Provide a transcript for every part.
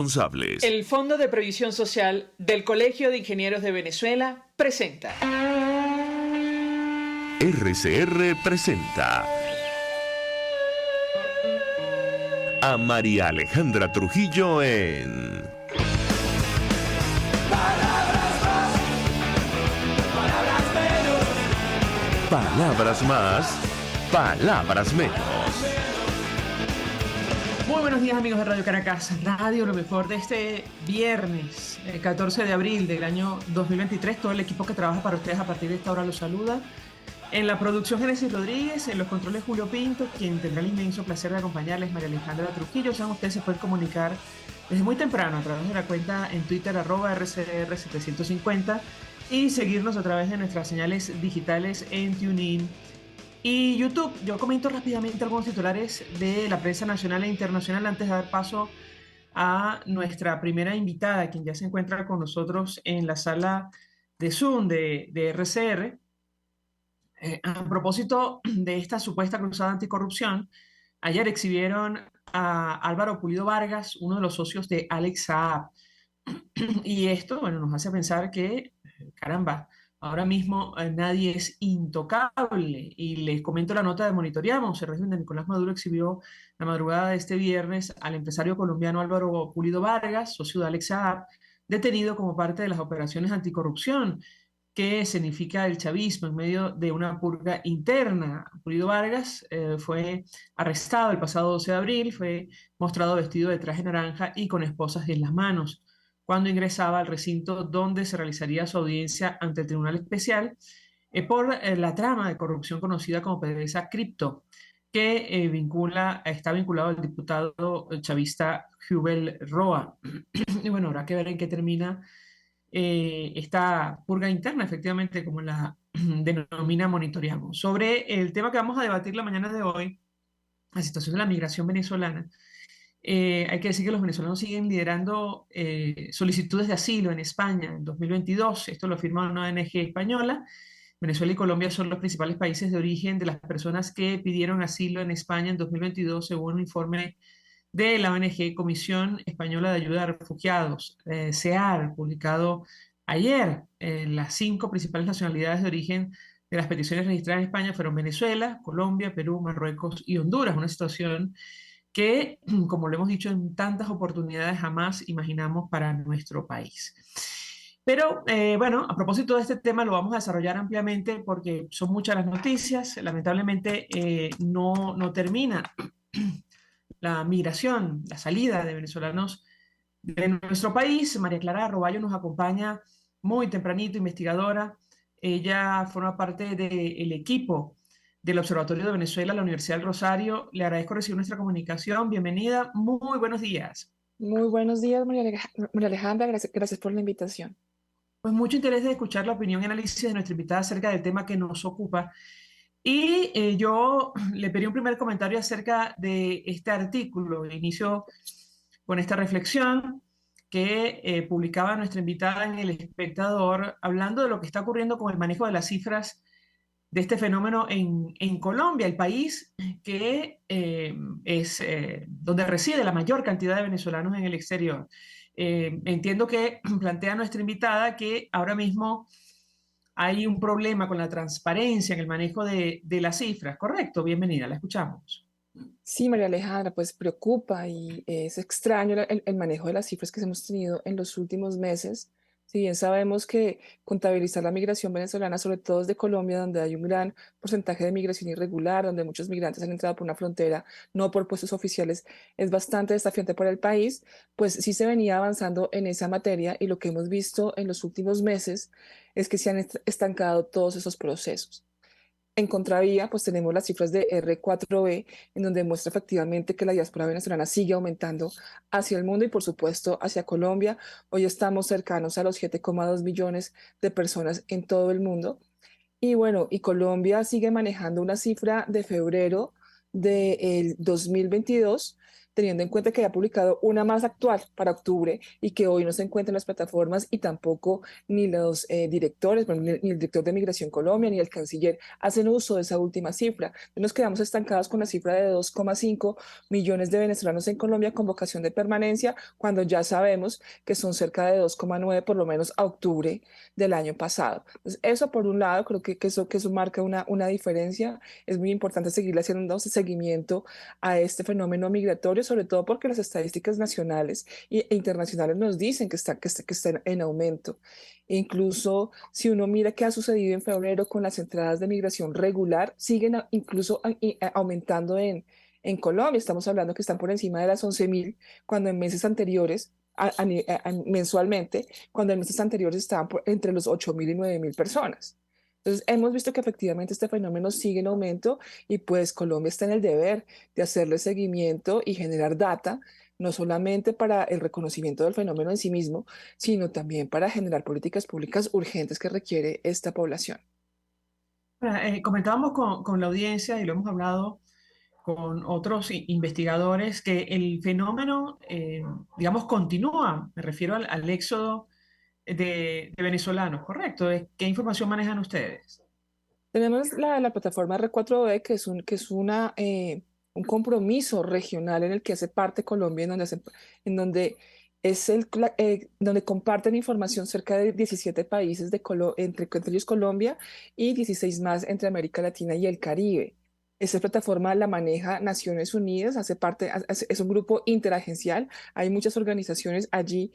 responsables. El Fondo de Previsión Social del Colegio de Ingenieros de Venezuela presenta. RCR presenta a María Alejandra Trujillo en Palabras más, palabras menos. Muy buenos días, amigos de Radio Caracas Radio, lo mejor de este viernes, el 14 de abril del año 2023. Todo el equipo que trabaja para ustedes a partir de esta hora los saluda. En la producción, Génesis Rodríguez, en los controles, Julio Pinto, quien tendrá el inmenso placer de acompañarles, María Alejandra Trujillo. Saben, ustedes se pueden comunicar desde muy temprano a través de la cuenta en Twitter, @RCR750, y seguirnos a través de nuestras señales digitales en TuneIn y YouTube. Yo comento rápidamente algunos titulares de la prensa nacional e internacional antes de dar paso a nuestra primera invitada, quien ya se encuentra con nosotros en la sala de Zoom de RCR. A propósito de esta supuesta cruzada anticorrupción, ayer exhibieron a Álvaro Pulido Vargas, uno de los socios de Alex Saab. Y esto, bueno, nos hace pensar que, caramba, ahora mismo nadie es intocable. Y les comento la nota de Monitoreamos. El régimen de Nicolás Maduro exhibió la madrugada de este viernes al empresario colombiano Álvaro Pulido Vargas, socio de Alex Saab, detenido como parte de las operaciones anticorrupción que significa el chavismo en medio de una purga interna. Pulido Vargas fue arrestado el pasado 12 de abril, fue mostrado vestido de traje naranja y con esposas en las manos cuando ingresaba al recinto donde se realizaría su audiencia ante el Tribunal Especial por la trama de corrupción conocida como PDVSA Cripto, que está vinculado al diputado chavista Jubel Roa. Y bueno, habrá que ver en qué termina esta purga interna, efectivamente, como la denomina Monitoreamos. Sobre el tema que vamos a debatir la mañana de hoy, la situación de la migración venezolana. Hay que decir que los venezolanos siguen liderando solicitudes de asilo en España en 2022. Esto lo afirma una ONG española. Venezuela y Colombia son los principales países de origen de las personas que pidieron asilo en España en 2022, según un informe de la ONG Comisión Española de Ayuda a Refugiados, CEAR, publicado ayer. Las 5 principales nacionalidades de origen de las peticiones registradas en España fueron Venezuela, Colombia, Perú, Marruecos y Honduras. Una situación que, como lo hemos dicho en tantas oportunidades, jamás imaginamos para nuestro país. Pero bueno, a propósito de este tema lo vamos a desarrollar ampliamente porque son muchas las noticias. Lamentablemente no termina la migración, la salida de venezolanos de nuestro país. María Clara Roballo nos acompaña muy tempranito, investigadora. Ella forma parte del equipo del Observatorio de Venezuela, la Universidad del Rosario. Le agradezco recibir nuestra comunicación. Bienvenida. Muy buenos días. Muy buenos días, María Alejandra. Gracias por la invitación. Pues mucho interés de escuchar la opinión y análisis de nuestra invitada acerca del tema que nos ocupa. Y yo le pedí un primer comentario acerca de este artículo. Inicio con esta reflexión que publicaba nuestra invitada en El Espectador, hablando de lo que está ocurriendo con el manejo de las cifras de este fenómeno en Colombia, el país que es donde reside la mayor cantidad de venezolanos en el exterior. Entiendo que plantea nuestra invitada que ahora mismo hay un problema con la transparencia en el manejo de las cifras, ¿correcto? Bienvenida, la escuchamos. Sí, María Alejandra, pues preocupa y es extraño el manejo de las cifras que hemos tenido en los últimos meses. Si bien sabemos que contabilizar la migración venezolana, sobre todo desde Colombia, donde hay un gran porcentaje de migración irregular, donde muchos migrantes han entrado por una frontera, no por puestos oficiales, es bastante desafiante para el país, pues sí se venía avanzando en esa materia y lo que hemos visto en los últimos meses es que se han estancado todos esos procesos. En contravía, pues tenemos las cifras de R4B, en donde muestra efectivamente que la diáspora venezolana sigue aumentando hacia el mundo y, por supuesto, hacia Colombia. Hoy estamos cercanos a los 7,2 millones de personas en todo el mundo. Y bueno, y Colombia sigue manejando una cifra de febrero del 2022 teniendo en cuenta que había publicado una más actual para octubre y que hoy no se encuentra en las plataformas y tampoco ni los directores, bueno, ni el director de Migración Colombia, ni el canciller hacen uso de esa última cifra. Nos quedamos estancados con la cifra de 2,5 millones de venezolanos en Colombia con vocación de permanencia, cuando ya sabemos que son cerca de 2,9 por lo menos a octubre del año pasado. Entonces, eso por un lado, creo que eso marca una diferencia. Es muy importante seguirle haciendo seguimiento a este fenómeno migratorio, sobre todo porque las estadísticas nacionales e internacionales nos dicen que está en aumento. Incluso si uno mira qué ha sucedido en febrero con las entradas de migración regular, siguen incluso aumentando en Colombia. Estamos hablando que están por encima de las 11.000, cuando en meses anteriores, mensualmente, cuando en meses anteriores estaban entre los 8.000 y 9.000 personas. Entonces, hemos visto que efectivamente este fenómeno sigue en aumento y pues Colombia está en el deber de hacerle seguimiento y generar data, no solamente para el reconocimiento del fenómeno en sí mismo, sino también para generar políticas públicas urgentes que requiere esta población. Comentábamos con la audiencia y lo hemos hablado con otros investigadores que el fenómeno, digamos, continúa. Me refiero al éxodo de venezolanos, ¿correcto? ¿Qué información manejan ustedes? Tenemos la plataforma R4B, que es un compromiso regional en el que hace parte Colombia, en donde donde comparten información cerca de 17 países entre ellos Colombia y 16 más entre América Latina y el Caribe. Esta plataforma la maneja Naciones Unidas, es un grupo interagencial. Hay muchas organizaciones allí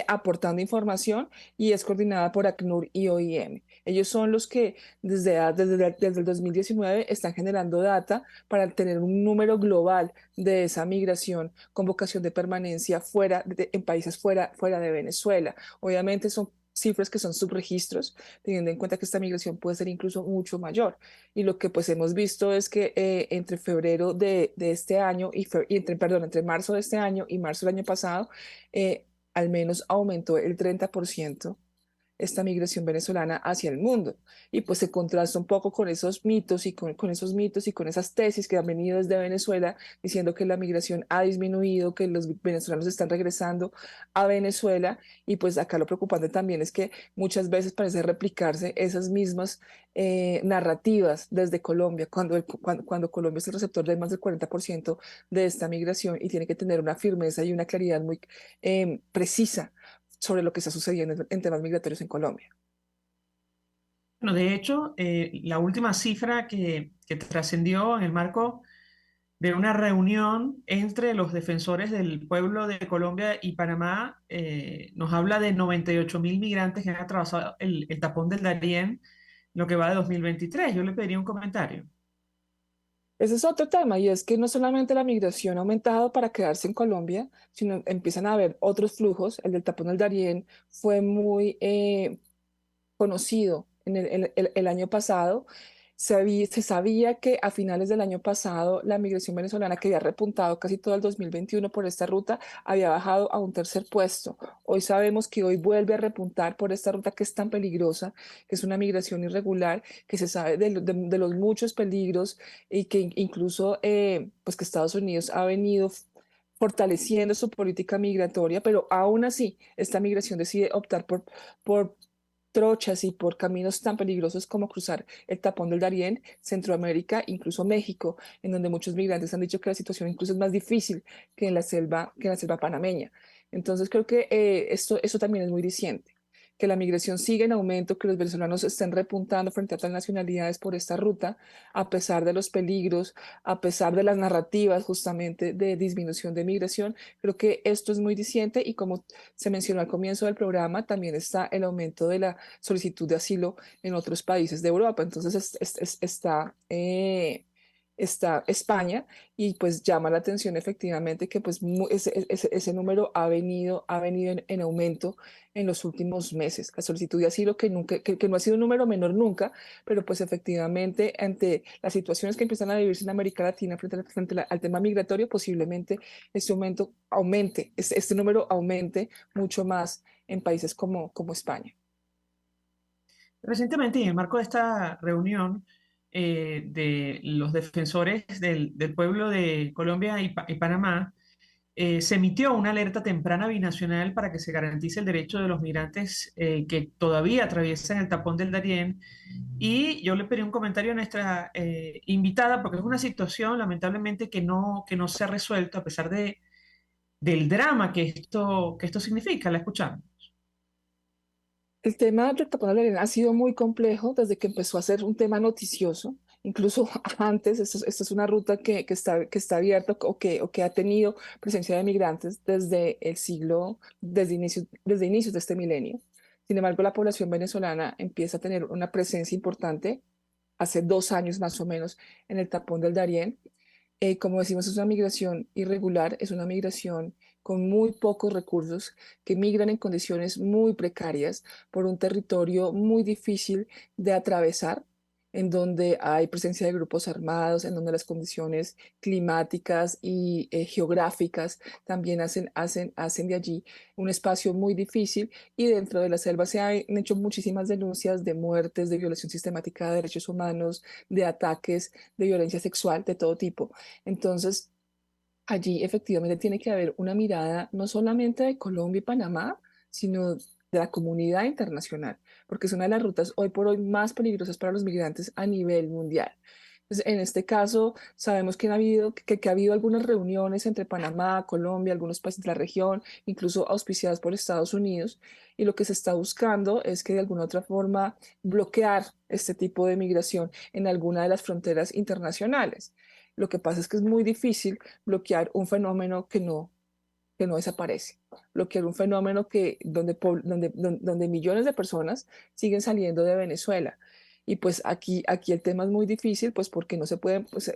aportando información y es coordinada por ACNUR y OIM. Ellos son los que desde el 2019 están generando data para tener un número global de esa migración con vocación de permanencia en países fuera de Venezuela. Obviamente son cifras que son subregistros, teniendo en cuenta que esta migración puede ser incluso mucho mayor. Y lo que pues hemos visto es que entre febrero de este año entre marzo de este año y marzo del año pasado, al menos aumentó el 30% esta migración venezolana hacia el mundo. Y pues se contrasta un poco con esos mitos con esos mitos y con esas tesis que han venido desde Venezuela diciendo que la migración ha disminuido, que los venezolanos están regresando a Venezuela. Y pues acá lo preocupante también es que muchas veces parece replicarse esas mismas narrativas desde Colombia, cuando Colombia es el receptor de más del 40% de esta migración y tiene que tener una firmeza y una claridad muy precisa sobre lo que está sucediendo en temas migratorios en Colombia. Bueno, de hecho, la última cifra que trascendió en el marco de una reunión entre los defensores del pueblo de Colombia y Panamá, nos habla de 98.000 migrantes que han atravesado el tapón del Darién, lo que va de 2023. Yo le pediría un comentario. Ese es otro tema, y es que no solamente la migración ha aumentado para quedarse en Colombia, sino empiezan a haber otros flujos. El del tapón del Darién fue muy conocido el año pasado. Se sabía que a finales del año pasado la migración venezolana, que había repuntado casi todo el 2021 por esta ruta, había bajado a un tercer puesto. Hoy sabemos que hoy vuelve a repuntar por esta ruta que es tan peligrosa, que es una migración irregular, que se sabe de los muchos peligros y que incluso pues que Estados Unidos ha venido fortaleciendo su política migratoria, pero aún así esta migración decide optar por trochas y por caminos tan peligrosos como cruzar el tapón del Darién, Centroamérica, incluso México, en donde muchos migrantes han dicho que la situación incluso es más difícil que en la selva panameña. Entonces creo que esto también es muy diciente, que la migración sigue en aumento, que los venezolanos estén repuntando frente a otras nacionalidades por esta ruta, a pesar de los peligros, a pesar de las narrativas justamente de disminución de migración. Creo que esto es muy diciente y como se mencionó al comienzo del programa, también está el aumento de la solicitud de asilo en otros países de Europa. Entonces está España y pues llama la atención efectivamente que pues ese número ha venido en aumento en los últimos meses. La solicitud de asilo que no ha sido un número menor nunca, pero pues efectivamente ante las situaciones que empiezan a vivirse en América Latina al tema migratorio, posiblemente este número aumente mucho más en países como España. Recientemente, y en el marco de esta reunión de los defensores del pueblo de Colombia y Panamá, se emitió una alerta temprana binacional para que se garantice el derecho de los migrantes que todavía atraviesan el tapón del Darién. Y yo le pedí un comentario a nuestra invitada, porque es una situación lamentablemente que no se ha resuelto a pesar del drama que esto significa. La escuchamos. El tema del tapón de la arena ha sido muy complejo desde que empezó a ser un tema noticioso. Incluso antes, esto es una ruta que está abierta o que ha tenido presencia de migrantes desde el siglo, desde inicios de este milenio. Sin embargo, la población venezolana empieza a tener una presencia importante hace 2 años más o menos en el tapón del Darién. Como decimos, es una migración irregular, es una migración con muy pocos recursos, que migran en condiciones muy precarias por un territorio muy difícil de atravesar, en donde hay presencia de grupos armados, en donde las condiciones climáticas y geográficas también hacen de allí un espacio muy difícil. Y dentro de la selva se han hecho muchísimas denuncias de muertes, de violación sistemática de derechos humanos, de ataques, de violencia sexual, de todo tipo. Entonces, allí efectivamente tiene que haber una mirada no solamente de Colombia y Panamá, sino de la comunidad internacional, porque es una de las rutas hoy por hoy más peligrosas para los migrantes a nivel mundial. Entonces, en este caso, sabemos que ha habido algunas reuniones entre Panamá, Colombia, algunos países de la región, incluso auspiciadas por Estados Unidos, y lo que se está buscando es que de alguna otra forma bloquear este tipo de migración en alguna de las fronteras internacionales. Lo que pasa es que es muy difícil bloquear un fenómeno que no desaparece, bloquear un fenómeno donde millones de personas siguen saliendo de Venezuela. Y pues aquí el tema es muy difícil, pues porque no se pueden, pues,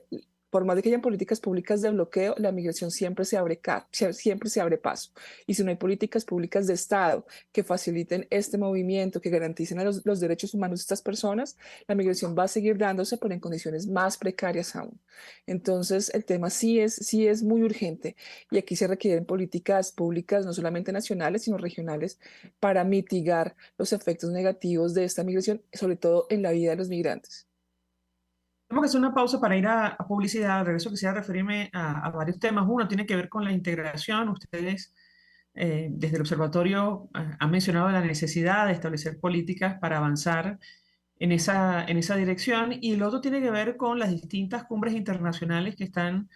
por más de que hayan políticas públicas de bloqueo, la migración siempre se abre paso. Y si no hay políticas públicas de Estado que faciliten este movimiento, que garanticen los derechos humanos de estas personas, la migración va a seguir dándose, pero en condiciones más precarias aún. Entonces, el tema sí es muy urgente y aquí se requieren políticas públicas, no solamente nacionales, sino regionales, para mitigar los efectos negativos de esta migración, sobre todo en la vida de los migrantes. Tenemos que hacer una pausa para ir a publicidad. Al regreso quisiera referirme a varios temas. Uno tiene que ver con la integración. Ustedes, desde el observatorio, han mencionado la necesidad de establecer políticas para avanzar en esa dirección. Y el otro tiene que ver con las distintas cumbres internacionales que están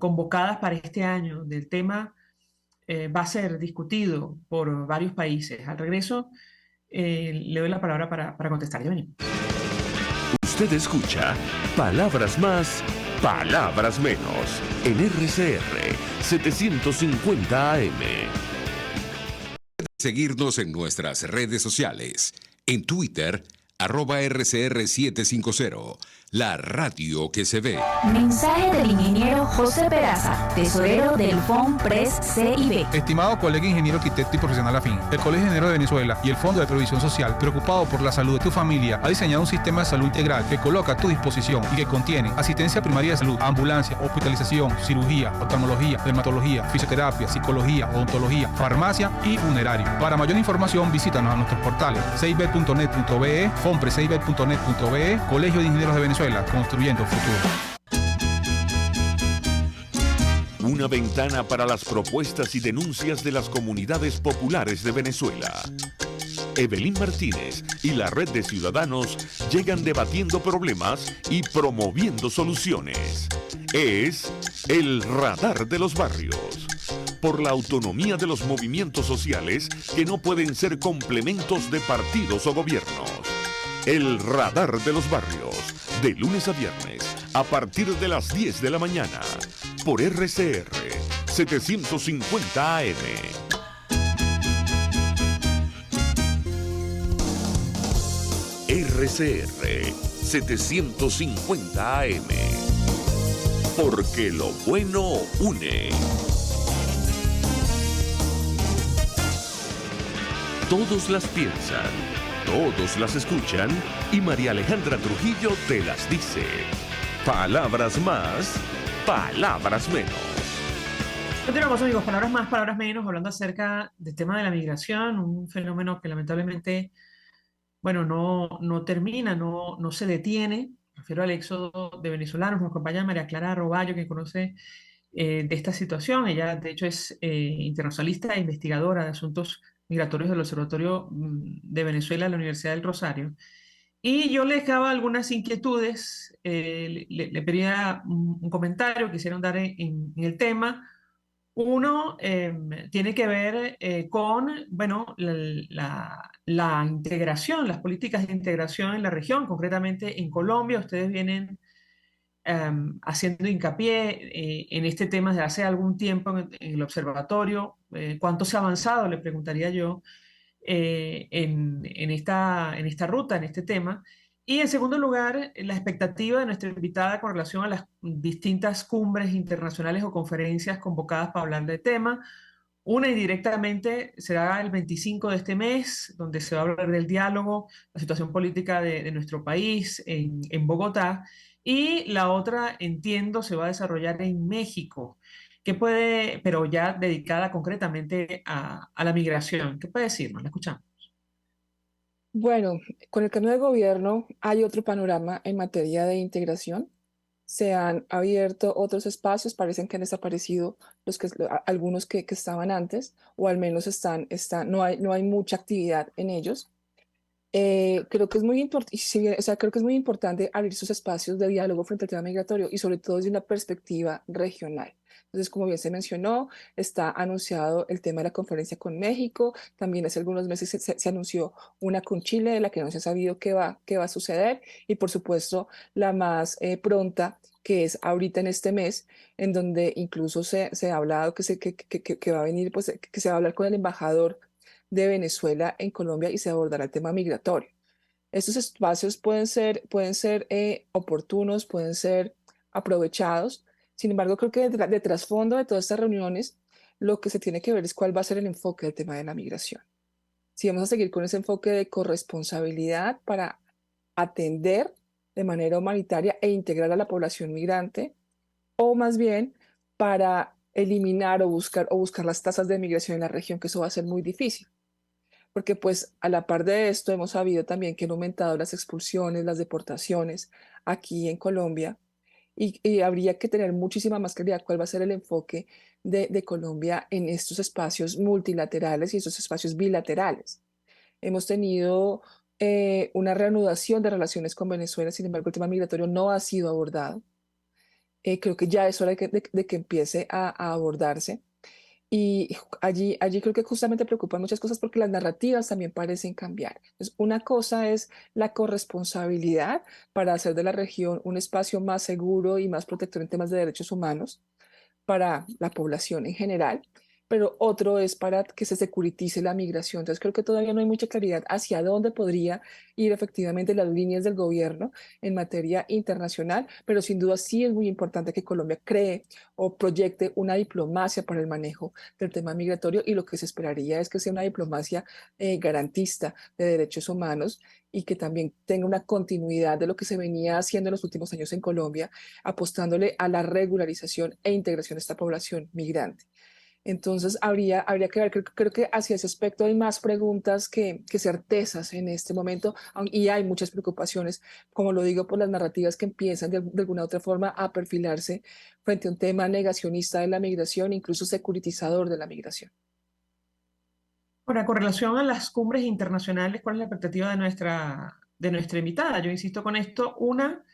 convocadas para este año. Del tema va a ser discutido por varios países. Al regreso, le doy la palabra para contestar. Ya venimos. Usted escucha Palabras Más, Palabras Menos en RCR 750 AM. Seguirnos en nuestras redes sociales. En Twitter, @RCR750. La radio que se ve. Mensaje del ingeniero José Peraza, tesorero del FONPRES CIB. Estimado colega ingeniero arquitecto y profesional afín, el Colegio de Ingenieros de Venezuela y el Fondo de Previsión Social, preocupado por la salud de tu familia, ha diseñado un sistema de salud integral que coloca a tu disposición y que contiene asistencia primaria de salud, ambulancia, hospitalización, cirugía, oftalmología, dermatología, fisioterapia, psicología, odontología, farmacia y funerario. Para mayor información, visítanos a nuestros portales cib.net.be, fonprescib.net.be, Colegio de Ingenieros de Venezuela, construyendo futuro. Una ventana para las propuestas y denuncias de las comunidades populares de Venezuela. Evelyn Martínez y la red de ciudadanos llegan debatiendo problemas y promoviendo soluciones. Es el Radar de los Barrios. Por la autonomía de los movimientos sociales que no pueden ser complementos de partidos o gobiernos. El Radar de los Barrios, de lunes a viernes, a partir de las 10 de la mañana, por RCR 750 AM. RCR 750 AM. Porque lo bueno une. Todos las piensan, todos las escuchan y María Alejandra Trujillo te las dice. Palabras más, palabras menos. Continuamos, amigos, palabras más, palabras menos, hablando acerca del tema de la migración, un fenómeno que lamentablemente, bueno, no termina, no se detiene. Me refiero al éxodo de venezolanos. Nos acompaña María Clara Roballo, que conoce de esta situación. Ella, de hecho, es internacionalista e investigadora de asuntos migratorios del Observatorio de Venezuela de la Universidad del Rosario. Y yo le dejaba algunas inquietudes, le pedía un comentario, quisieron dar en el tema. Uno tiene que ver con, bueno, la integración, las políticas de integración en la región, concretamente en Colombia. Ustedes vienen haciendo hincapié en este tema desde hace algún tiempo en el observatorio. ¿Cuánto se ha avanzado? Le preguntaría yo en esta ruta, en este tema. Y en segundo lugar, la expectativa de nuestra invitada con relación a las distintas cumbres internacionales o conferencias convocadas para hablar del tema. Una indirectamente será el 25 de este mes, donde se va a hablar del diálogo, la situación política de nuestro país en Bogotá. Y la otra, entiendo, se va a desarrollar en México, que puede, pero ya dedicada concretamente a la migración. ¿Qué puede decirnos? La escuchamos. Bueno, con el cambio de gobierno hay otro panorama en materia de integración. Se han abierto otros espacios, parecen que han desaparecido algunos que estaban antes, o al menos no hay mucha actividad en ellos. Creo que es muy importante, o sea, creo que es muy importante abrir sus espacios de diálogo frente al tema migratorio y sobre todo desde una perspectiva regional. Entonces, como bien se mencionó, está anunciado el tema de la conferencia con México, también hace algunos meses se anunció una con Chile de la que no se ha sabido qué va a suceder y por supuesto la más pronta que es ahorita en este mes, en donde incluso se ha hablado que va a venir, pues que se va a hablar con el embajador de Venezuela en Colombia y se abordará el tema migratorio. Estos espacios pueden ser oportunos, pueden ser aprovechados. Sin embargo, creo que de trasfondo de todas estas reuniones, lo que se tiene que ver es cuál va a ser el enfoque del tema de la migración. Si vamos a seguir con ese enfoque de corresponsabilidad para atender de manera humanitaria e integrar a la población migrante, o más bien para eliminar o buscar las tasas de migración en la región, que eso va a ser muy difícil porque pues a la par de esto hemos sabido también que han aumentado las expulsiones, las deportaciones aquí en Colombia y habría que tener muchísima más claridad cuál va a ser el enfoque de Colombia en estos espacios multilaterales y estos espacios bilaterales. Hemos tenido una reanudación de relaciones con Venezuela, sin embargo el tema migratorio no ha sido abordado. Creo que ya es hora de que empiece a abordarse. Y allí creo que justamente preocupan muchas cosas porque las narrativas también parecen cambiar. Entonces, una cosa es la corresponsabilidad para hacer de la región un espacio más seguro y más protector en temas de derechos humanos para la población en general, pero otro es para que se securitice la migración. Entonces creo que todavía no hay mucha claridad hacia dónde podría ir efectivamente las líneas del gobierno en materia internacional, pero sin duda sí es muy importante que Colombia cree o proyecte una diplomacia para el manejo del tema migratorio y lo que se esperaría es que sea una diplomacia garantista de derechos humanos y que también tenga una continuidad de lo que se venía haciendo en los últimos años en Colombia, apostándole a la regularización e integración de esta población migrante. Entonces, habría que ver, creo que hacia ese aspecto hay más preguntas que certezas en este momento y hay muchas preocupaciones, como lo digo, por las narrativas que empiezan de alguna u otra forma a perfilarse frente a un tema negacionista de la migración, incluso securitizador de la migración. Ahora, con relación a las cumbres internacionales, ¿cuál es la expectativa de nuestra invitada? Yo insisto con esto, una,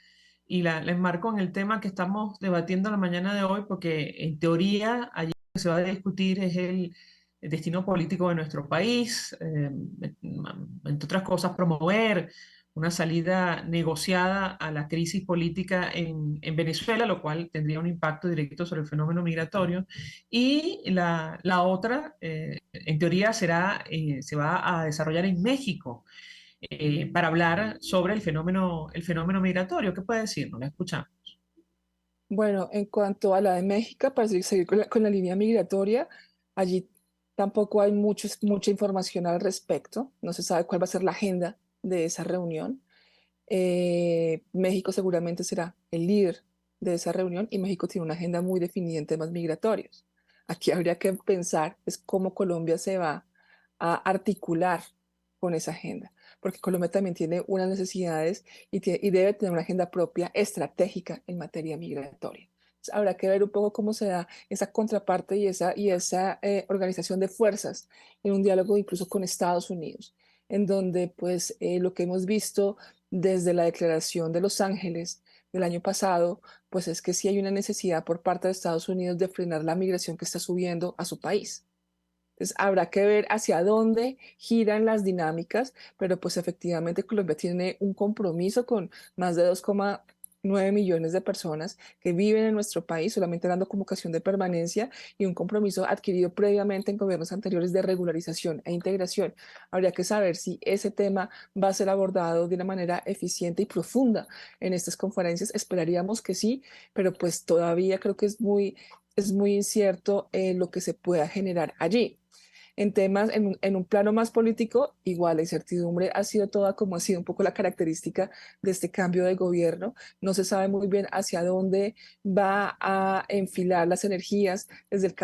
y la enmarco en el tema que estamos debatiendo la mañana de hoy, porque en teoría allí lo que se va a discutir es el destino político de nuestro país, entre otras cosas, promover una salida negociada a la crisis política en Venezuela, lo cual tendría un impacto directo sobre el fenómeno migratorio. Y la otra, en teoría, se va a desarrollar en México para hablar sobre el fenómeno migratorio. ¿Qué puede decirnos? La escuchamos. Bueno, en cuanto a la de México, para seguir con la línea migratoria, allí tampoco hay mucha información al respecto. No se sabe cuál va a ser la agenda de esa reunión. México seguramente será el líder de esa reunión y México tiene una agenda muy definida en temas migratorios. Aquí habría que pensar es cómo Colombia se va a articular con esa agenda, porque Colombia también tiene unas necesidades y debe tener una agenda propia estratégica en materia migratoria. Habrá que ver un poco cómo se da esa contraparte y esa organización de fuerzas en un diálogo incluso con Estados Unidos, en donde pues lo que hemos visto desde la Declaración de Los Ángeles del año pasado, pues es que sí hay una necesidad por parte de Estados Unidos de frenar la migración que está subiendo a su país. Entonces, habrá que ver hacia dónde giran las dinámicas, pero pues efectivamente Colombia tiene un compromiso con más de 2,9 millones de personas que viven en nuestro país, solamente dando convocación de permanencia y un compromiso adquirido previamente en gobiernos anteriores de regularización e integración. Habría que saber si ese tema va a ser abordado de una manera eficiente y profunda en estas conferencias. Esperaríamos que sí, pero pues todavía creo que es muy incierto lo que se pueda generar allí. En un plano más político, igual la incertidumbre ha sido toda como ha sido un poco la característica de este cambio de gobierno. No se sabe muy bien hacia dónde va a enfilar las energías desde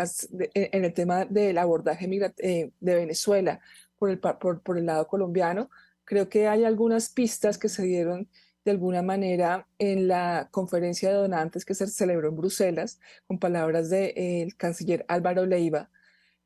en el tema del abordaje de Venezuela por el lado colombiano. Creo que hay algunas pistas que se dieron de alguna manera en la conferencia de donantes que se celebró en Bruselas, con palabras del canciller Álvaro Leiva,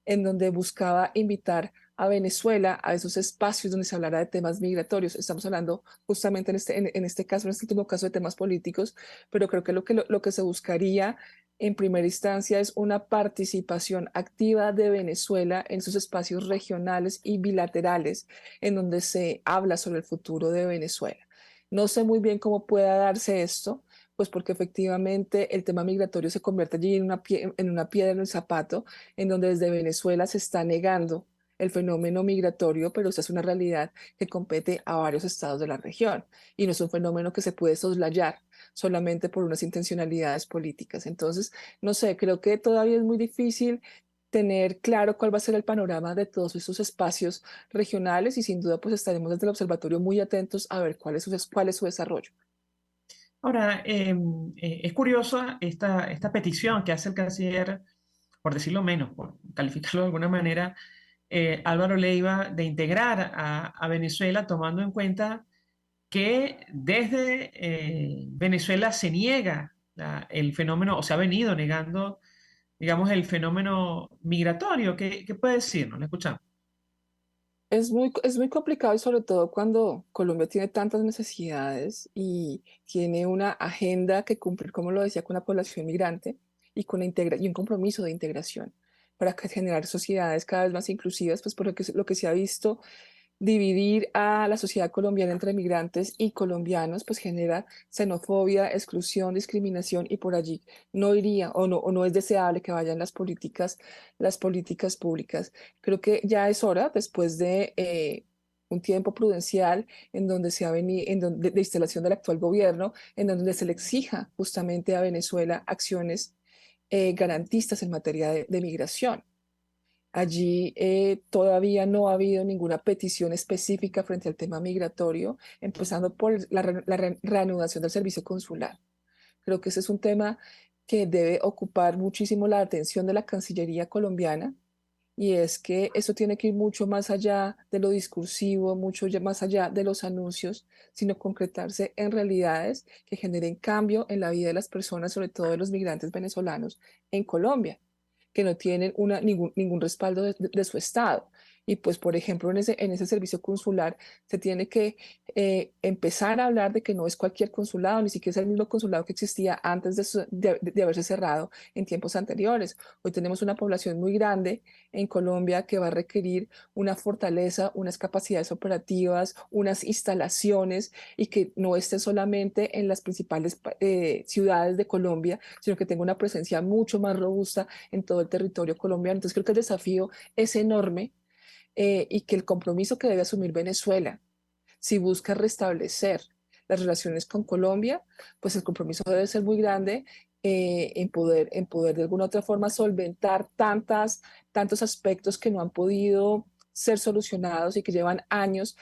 en donde buscaba invitar a Venezuela a esos espacios donde se hablara de temas migratorios. Estamos hablando justamente en este caso, en este último caso, de temas políticos, pero creo que lo que se buscaría en primera instancia es una participación activa de Venezuela en esos espacios regionales y bilaterales en donde se habla sobre el futuro de Venezuela. No sé muy bien cómo pueda darse esto, pues porque efectivamente el tema migratorio se convierte allí en una piedra en el zapato, en donde desde Venezuela se está negando el fenómeno migratorio, pero esta es una realidad que compete a varios estados de la región y no es un fenómeno que se puede soslayar solamente por unas intencionalidades políticas. Entonces, no sé, creo que todavía es muy difícil tener claro cuál va a ser el panorama de todos esos espacios regionales y sin duda pues estaremos desde el observatorio muy atentos a ver cuál es su desarrollo. Ahora, es curiosa esta petición que hace el canciller, por decirlo menos, por calificarlo de alguna manera, Álvaro Leiva, de integrar a Venezuela, tomando en cuenta que desde Venezuela se niega el fenómeno, o se ha venido negando, digamos, el fenómeno migratorio. ¿Qué puede decirnos? Le escuchamos. Es muy complicado y sobre todo cuando Colombia tiene tantas necesidades y tiene una agenda que cumplir, como lo decía, con la población migrante y un compromiso de integración para generar sociedades cada vez más inclusivas, pues por lo que se ha visto, dividir a la sociedad colombiana entre migrantes y colombianos, pues genera xenofobia, exclusión, discriminación y por allí no iría o no es deseable que vayan las políticas públicas. Creo que ya es hora, después de un tiempo prudencial en donde se ha venido, de instalación del actual gobierno, en donde se le exija justamente a Venezuela acciones garantistas en materia de migración. Allí todavía no ha habido ninguna petición específica frente al tema migratorio, empezando por la reanudación del servicio consular. Creo que ese es un tema que debe ocupar muchísimo la atención de la Cancillería colombiana y es que eso tiene que ir mucho más allá de lo discursivo, mucho más allá de los anuncios, sino concretarse en realidades que generen cambio en la vida de las personas, sobre todo de los migrantes venezolanos en Colombia, que no tienen ningún respaldo de su Estado. Y pues, por ejemplo, en ese servicio consular se tiene que empezar a hablar de que no es cualquier consulado, ni siquiera es el mismo consulado que existía antes de haberse cerrado en tiempos anteriores. Hoy tenemos una población muy grande en Colombia que va a requerir una fortaleza, unas capacidades operativas, unas instalaciones y que no esté solamente en las principales ciudades de Colombia, sino que tenga una presencia mucho más robusta en todo el territorio colombiano. Entonces creo que el desafío es enorme y que el compromiso que debe asumir Venezuela, si busca restablecer las relaciones con Colombia, pues el compromiso debe ser muy grande en poder de alguna otra forma solventar tantos aspectos que no han podido ser solucionados y que llevan años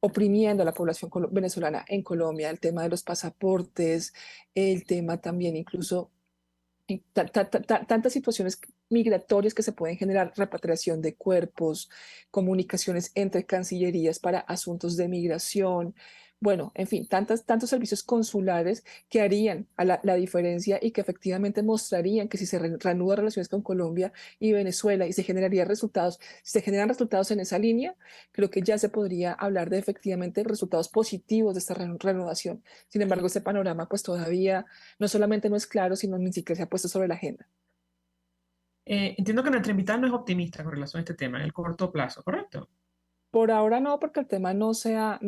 oprimiendo a la población venezolana en Colombia, el tema de los pasaportes, el tema también incluso tantas situaciones migratorias que se pueden generar, repatriación de cuerpos, comunicaciones entre cancillerías para asuntos de migración, Bueno, en fin, tantos servicios consulares que harían la diferencia y que efectivamente mostrarían que si se reanudan relaciones con Colombia y Venezuela y se generarían resultados, si se generan resultados en esa línea, creo que ya se podría hablar de efectivamente resultados positivos de esta reanudación. Sin embargo, ese panorama pues todavía no solamente no es claro, sino ni siquiera se ha puesto sobre la agenda. Entiendo que nuestra invitada no es optimista con relación a este tema en el corto plazo, ¿correcto? Por ahora no, porque el tema no se ha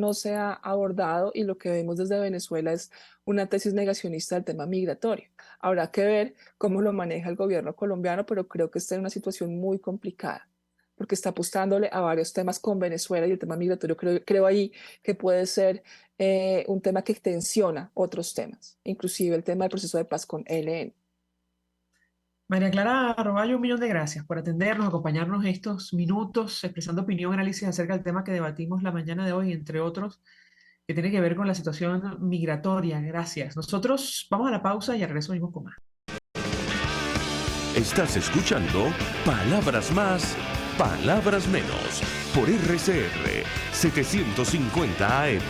abordado y lo que vemos desde Venezuela es una tesis negacionista del tema migratorio. Habrá que ver cómo lo maneja el gobierno colombiano, pero creo que está en una situación muy complicada, porque está apostándole a varios temas con Venezuela y el tema migratorio creo ahí que puede ser un tema que tensiona otros temas, inclusive el tema del proceso de paz con ELN. María Clara Roballo, un millón de gracias por atendernos, acompañarnos estos minutos, expresando opinión, análisis acerca del tema que debatimos la mañana de hoy, entre otros, que tiene que ver con la situación migratoria. Gracias. Nosotros vamos a la pausa y al regreso venimos con más. Estás escuchando Palabras Más, Palabras Menos, por RCR 750 AM.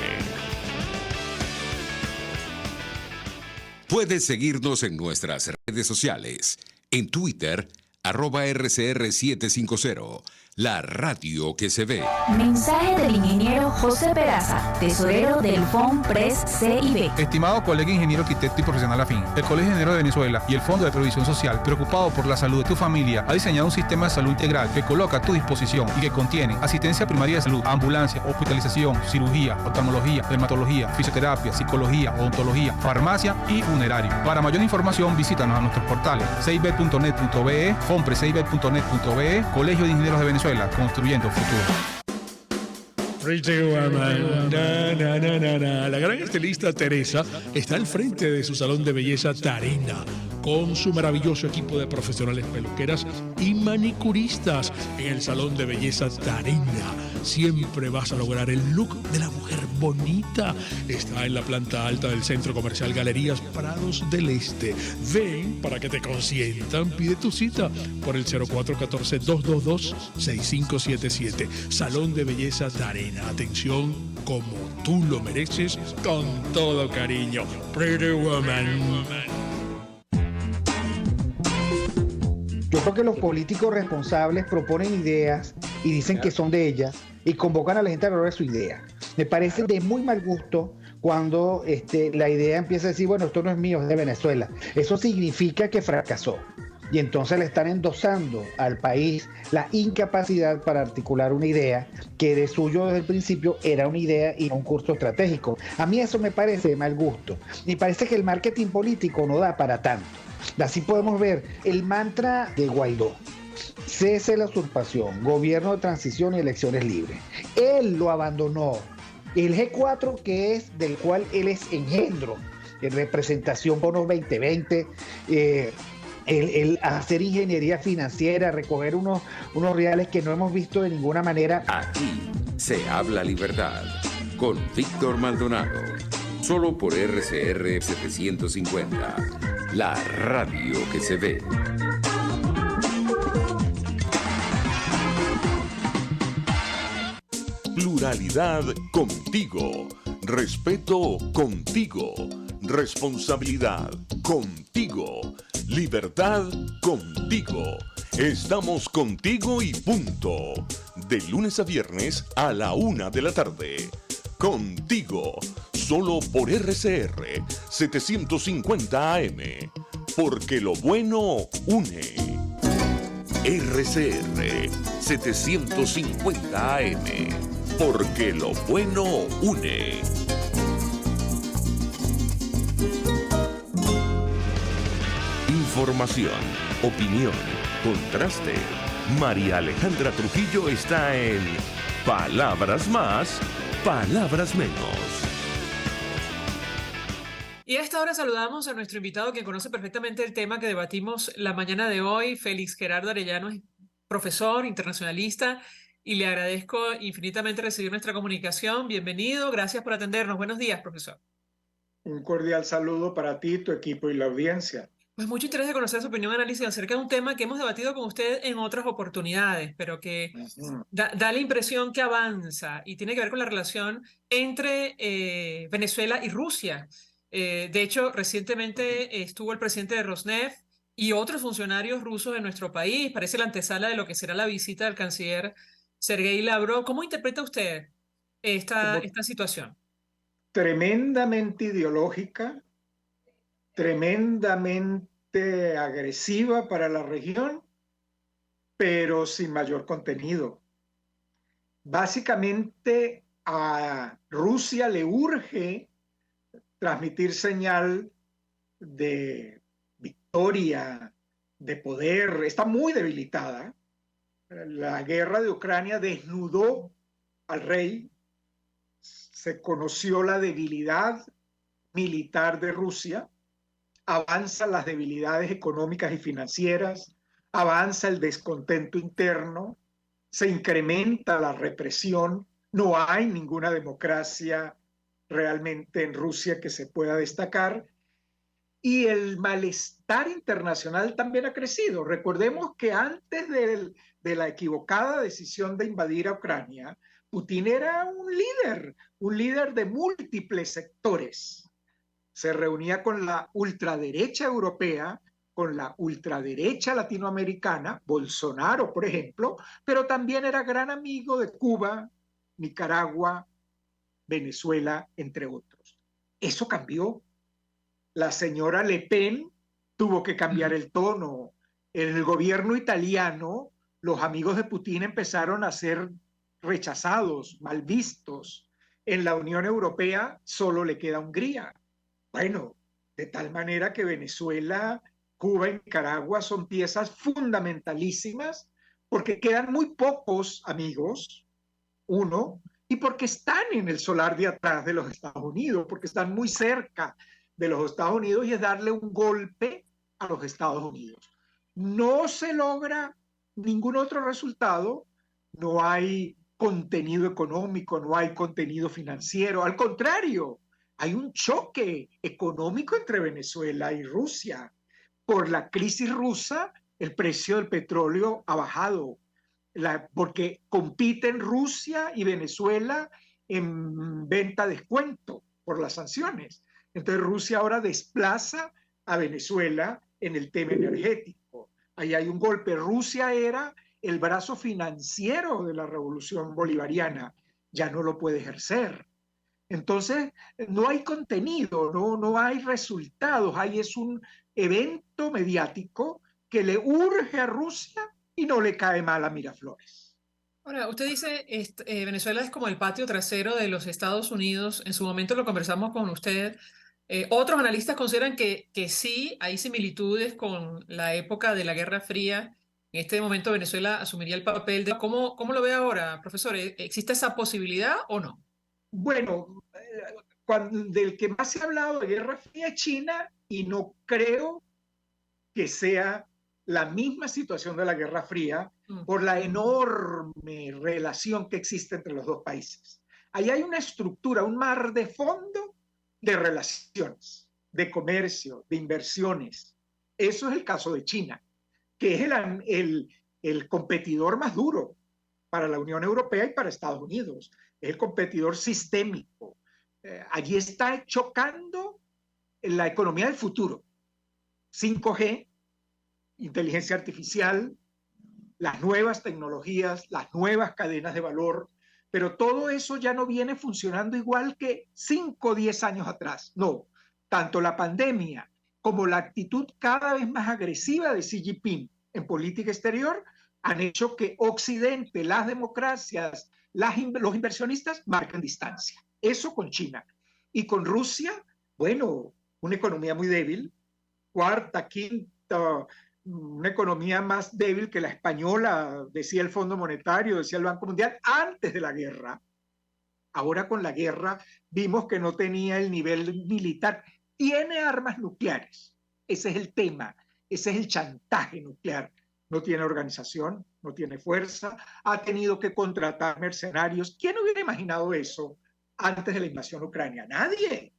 Puedes seguirnos en nuestras redes sociales. En Twitter, @RCR750, la radio que se ve. Mensaje del ingeniero José Peraza, tesorero del FOMPRES CIB. Estimado colega ingeniero arquitecto y profesional afín, el Colegio de Ingenieros de Venezuela y el Fondo de Previsión Social, preocupado por la salud de tu familia, ha diseñado un sistema de salud integral que coloca a tu disposición y que contiene asistencia primaria de salud, ambulancia, hospitalización, cirugía, oftalmología, dermatología, fisioterapia, psicología, odontología, farmacia y funerario. Para mayor información, visítanos a nuestros portales cib.net.be, fomprescib.net.be, Colegio de Ingenieros de Venezuela, construyendo futuro. Pretty woman, na, na, na, na, na. La gran estilista Teresa está al frente de su salón de belleza Tarina, con su maravilloso equipo de profesionales peluqueras y manicuristas. En el salón de belleza Tarina siempre vas a lograr el look de la mujer bonita. Está en la planta alta del Centro Comercial Galerías Prados del Este. Ven para que te consientan. Pide tu cita por el 0414-222-6577. Salón de belleza Tarina. Atención como tú lo mereces, con todo cariño. Pretty woman. Yo creo que los políticos responsables proponen ideas y dicen que son de ellas y convocan a la gente a hablar de su idea. Me parece de muy mal gusto cuando la idea empieza a decir, bueno, esto no es mío, es de Venezuela. Eso significa que fracasó. Y entonces le están endosando al país la incapacidad para articular una idea que de suyo desde el principio era una idea y no un curso estratégico. A mí eso me parece de mal gusto. Me parece que el marketing político no da para tanto. Así podemos ver el mantra de Guaidó: cese la usurpación, gobierno de transición y elecciones libres. Él lo abandonó. El G4, que es del cual él es engendro, en representación bonos 2020, el hacer ingeniería financiera, recoger unos reales que no hemos visto de ninguna manera. Aquí se habla libertad con Víctor Maldonado, solo por RCR 750, la radio que se ve. Pluralidad contigo. Respeto contigo. Responsabilidad contigo. Libertad contigo. Estamos contigo y punto. De lunes a viernes a la 1 de la tarde. Contigo. Solo por RCR 750 AM. Porque lo bueno une. RCR 750 AM. Porque lo bueno une. Información, opinión, contraste. María Alejandra Trujillo está en Palabras Más, Palabras Menos. Y a esta hora saludamos a nuestro invitado que conoce perfectamente el tema que debatimos la mañana de hoy, Félix Gerardo Arellano, profesor, internacionalista, y le agradezco infinitamente recibir nuestra comunicación. Bienvenido, gracias por atendernos. Buenos días, profesor. Un cordial saludo para ti, tu equipo y la audiencia. Pues mucho interés de conocer su opinión y análisis acerca de un tema que hemos debatido con usted en otras oportunidades, pero que da la impresión que avanza y tiene que ver con la relación entre Venezuela y Rusia. De hecho, recientemente estuvo el presidente de Rosneft y otros funcionarios rusos en nuestro país. Parece la antesala de lo que será la visita del canciller Sergei Lavrov. ¿Cómo interpreta usted esta situación? Tremendamente ideológica, tremendamente agresiva para la región, pero sin mayor contenido. Básicamente a Rusia le urge transmitir señal de victoria, de poder. Está muy debilitada. La guerra de Ucrania desnudó al rey. Se conoció la debilidad militar de Rusia, avanzan las debilidades económicas y financieras, avanza el descontento interno, se incrementa la represión, no hay ninguna democracia realmente en Rusia que se pueda destacar, y el malestar internacional también ha crecido. Recordemos que antes de la equivocada decisión de invadir a Ucrania, Putin era un líder de múltiples sectores. Se reunía con la ultraderecha europea, con la ultraderecha latinoamericana, Bolsonaro, por ejemplo, pero también era gran amigo de Cuba, Nicaragua, Venezuela, entre otros. Eso cambió. La señora Le Pen tuvo que cambiar el tono. En el gobierno italiano, los amigos de Putin empezaron a ser rechazados, mal vistos. En la Unión Europea solo le queda Hungría. Bueno, de tal manera que Venezuela, Cuba y Nicaragua son piezas fundamentalísimas porque quedan muy pocos amigos, uno, y porque están en el solar de atrás de los Estados Unidos, porque están muy cerca de los Estados Unidos y es darle un golpe a los Estados Unidos. No se logra ningún otro resultado, no hay contenido económico, no hay contenido financiero, al contrario, hay un choque económico entre Venezuela y Rusia. Por la crisis rusa, el precio del petróleo ha bajado, porque compiten Rusia y Venezuela en venta a descuento por las sanciones. Entonces Rusia ahora desplaza a Venezuela en el tema energético. Ahí hay un golpe. Rusia era el brazo financiero de la revolución bolivariana, ya no lo puede ejercer. Entonces, no hay contenido, no hay resultados, es un evento mediático que le urge a Rusia y no le cae mal a Miraflores. Ahora, usted dice, Venezuela es como el patio trasero de los Estados Unidos. En su momento lo conversamos con usted. Otros analistas consideran que sí hay similitudes con la época de la Guerra Fría. En este momento Venezuela asumiría el papel de... ¿Cómo lo ve ahora, profesor? ¿Existe esa posibilidad o no? Bueno, del que más se ha hablado de Guerra Fría es China y no creo que sea la misma situación de la Guerra Fría por la enorme relación que existe entre los dos países. Ahí hay una estructura, un mar de fondo de relaciones, de comercio, de inversiones. Eso es el caso de China, que es el competidor más duro para la Unión Europea y para Estados Unidos. Es el competidor sistémico. Allí está chocando la economía del futuro. 5G, inteligencia artificial, las nuevas tecnologías, las nuevas cadenas de valor, pero todo eso ya no viene funcionando igual que 5 o 10 años atrás. No, tanto la pandemia como la actitud cada vez más agresiva de Xi Jinping en política exterior han hecho que Occidente, las democracias, los inversionistas marquen distancia. Eso con China. Y con Rusia, bueno, una economía muy débil, cuarta, quinta, una economía más débil que la española, decía el Fondo Monetario, decía el Banco Mundial, antes de la guerra. Ahora con la guerra vimos que no tenía el nivel militar. Tiene armas nucleares. Ese es el tema. Ese es el chantaje nuclear. No tiene organización, no tiene fuerza, ha tenido que contratar mercenarios. ¿Quién hubiera imaginado eso antes de la invasión a Ucrania? Nadie.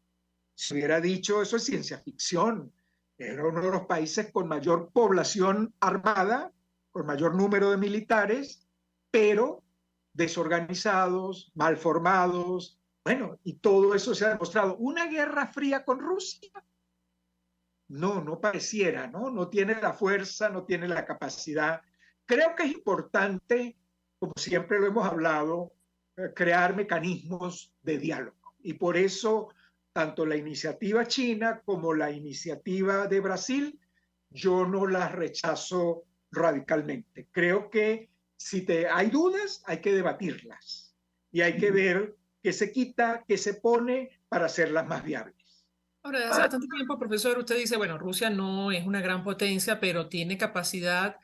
Si hubiera dicho eso es ciencia ficción. Era uno de los países con mayor población armada, con mayor número de militares, pero desorganizados, mal formados. Bueno, y todo eso se ha demostrado. ¿Una guerra fría con Rusia? No pareciera, ¿no? No tiene la fuerza, no tiene la capacidad. Creo que es importante, como siempre lo hemos hablado, crear mecanismos de diálogo. Y por eso, tanto la iniciativa china como la iniciativa de Brasil, yo no las rechazo radicalmente. Creo que si hay dudas, hay que debatirlas y hay que ver qué se quita, qué se pone para hacerlas más viables. Ahora, hace bastante tiempo, profesor, usted dice, bueno, Rusia no es una gran potencia, pero tiene capacidad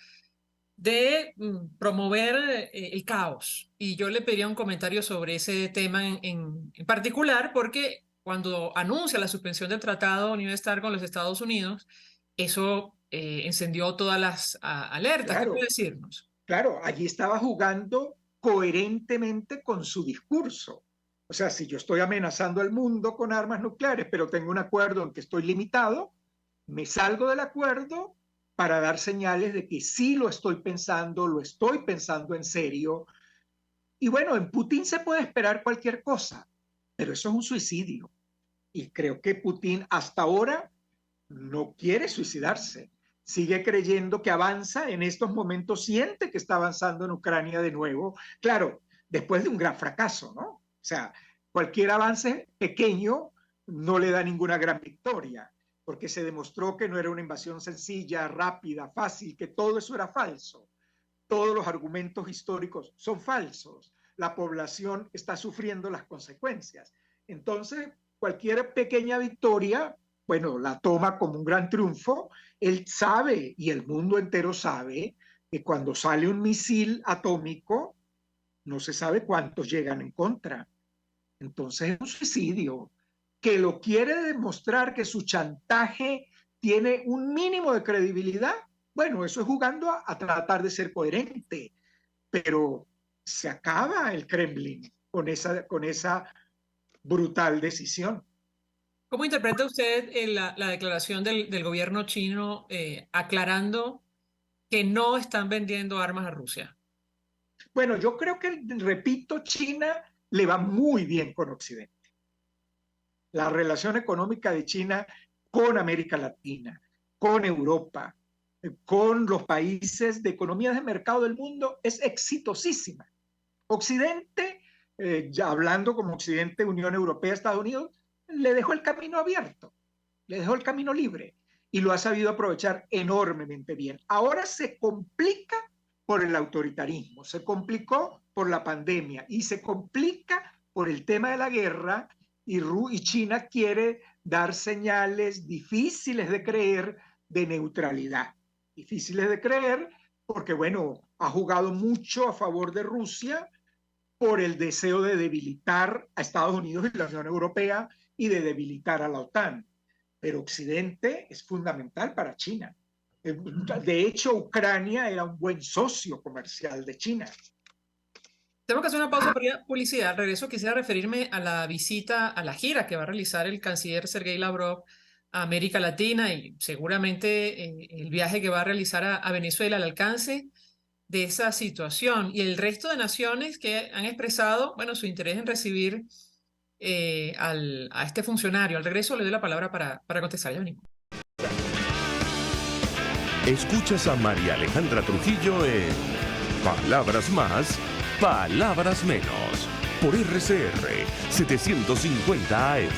de promover el caos. Y yo le pediría un comentario sobre ese tema en particular, porque cuando anuncia la suspensión del tratado New START con los Estados Unidos, eso encendió todas las alertas. Claro, ¿qué puede decirnos? Claro, allí estaba jugando coherentemente con su discurso. O sea, si yo estoy amenazando al mundo con armas nucleares, pero tengo un acuerdo en que estoy limitado, me salgo del acuerdo para dar señales de que sí lo estoy pensando en serio. Y bueno, en Putin se puede esperar cualquier cosa, pero eso es un suicidio. Y creo que Putin hasta ahora no quiere suicidarse. Sigue creyendo que avanza, en estos momentos siente que está avanzando en Ucrania de nuevo. Claro, después de un gran fracaso, ¿no? O sea, cualquier avance pequeño no le da ninguna gran victoria, porque se demostró que no era una invasión sencilla, rápida, fácil, que todo eso era falso. Todos los argumentos históricos son falsos. La población está sufriendo las consecuencias. Entonces, cualquier pequeña victoria, bueno, la toma como un gran triunfo. Él sabe, y el mundo entero sabe, que cuando sale un misil atómico, no se sabe cuántos llegan en contra. Entonces es un suicidio. Que lo quiere demostrar que su chantaje tiene un mínimo de credibilidad, bueno, eso es jugando a tratar de ser coherente, pero se acaba el Kremlin con esa brutal decisión. ¿Cómo interpreta usted la declaración del gobierno chino aclarando que no están vendiendo armas a Rusia? Bueno, yo creo que, repito, China le va muy bien con Occidente. La relación económica de China con América Latina, con Europa, con los países de economías de mercado del mundo es exitosísima. Occidente, ya hablando como Occidente, Unión Europea, Estados Unidos, le dejó el camino abierto, le dejó el camino libre y lo ha sabido aprovechar enormemente bien. Ahora se complica por el autoritarismo, se complicó por la pandemia y se complica por el tema de la guerra, y China quiere dar señales difíciles de creer de neutralidad. Difíciles de creer porque, bueno, ha jugado mucho a favor de Rusia por el deseo de debilitar a Estados Unidos y la Unión Europea y de debilitar a la OTAN. Pero Occidente es fundamental para China. De hecho, Ucrania era un buen socio comercial de China. Tengo que hacer una pausa para publicidad. Al regreso quisiera referirme a la visita, a la gira que va a realizar el canciller Sergei Lavrov a América Latina y seguramente el viaje que va a realizar a Venezuela, al alcance de esa situación y el resto de naciones que han expresado, bueno, su interés en recibir a este funcionario. Al regreso le doy la palabra para contestar. Ya venimos. Escuchas a María Alejandra Trujillo en Palabras Más, Palabras Menos, por RCR 750 AM.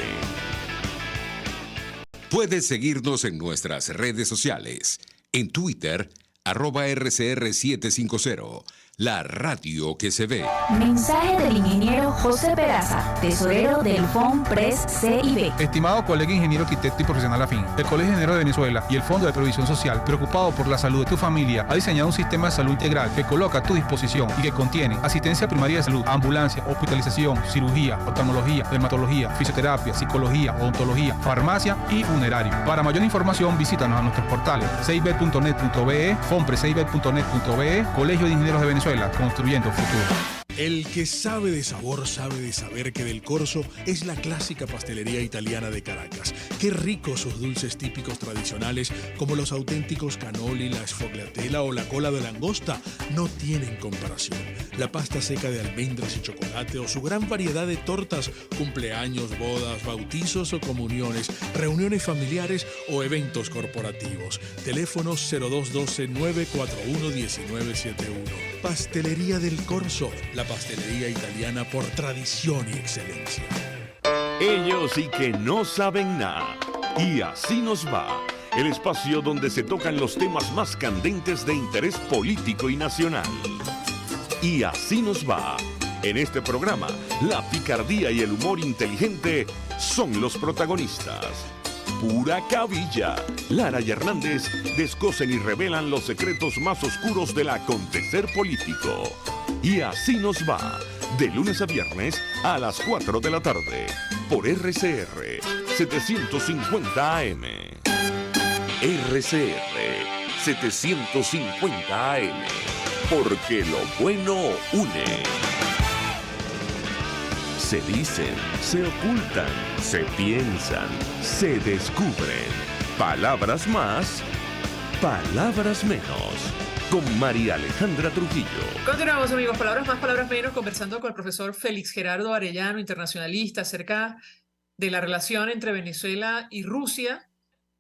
Puedes seguirnos en nuestras redes sociales. En Twitter, @RCR750, la radio que se ve. Mensaje del ingeniero José Peraza, tesorero del FONPRES CIB. Estimado colega ingeniero arquitecto y profesional afín, el Colegio de Ingenieros de Venezuela y el Fondo de Previsión Social, preocupado por la salud de tu familia, ha diseñado un sistema de salud integral que coloca a tu disposición y que contiene asistencia primaria de salud, ambulancia, hospitalización, cirugía, oftalmología, dermatología, fisioterapia, psicología, odontología, farmacia y funerario. Para mayor información, visítanos a nuestros portales cib.net.be, fonprescib.net.be, Colegio de Ingenieros de Venezuela, construyendo futuro. El que sabe de sabor sabe de saber que Del Corso es la clásica pastelería italiana de Caracas. Qué ricos sus dulces típicos tradicionales como los auténticos cannoli, la sfogliatella o la cola de langosta no tienen comparación. La pasta seca de almendras y chocolate o su gran variedad de tortas, cumpleaños, bodas, bautizos o comuniones, reuniones familiares o eventos corporativos. Teléfonos 0212-941-1971. Pastelería Del Corso, la pastelería italiana por tradición y excelencia. Ellos sí que no saben nada. Y así nos va. El espacio donde se tocan los temas más candentes de interés político y nacional. Y así nos va. En este programa, la picardía y el humor inteligente son los protagonistas. Pura cabilla. Lara y Hernández descosen y revelan los secretos más oscuros del acontecer político. Y así nos va. De lunes a viernes a las 4 de la tarde. Por RCR 750 AM. RCR 750 AM. Porque lo bueno une. Se dicen, se ocultan, se piensan, se descubren. Palabras más, palabras menos. Con María Alejandra Trujillo. Continuamos, amigos. Palabras más, palabras menos, conversando con el profesor Félix Gerardo Arellano, internacionalista, acerca de la relación entre Venezuela y Rusia,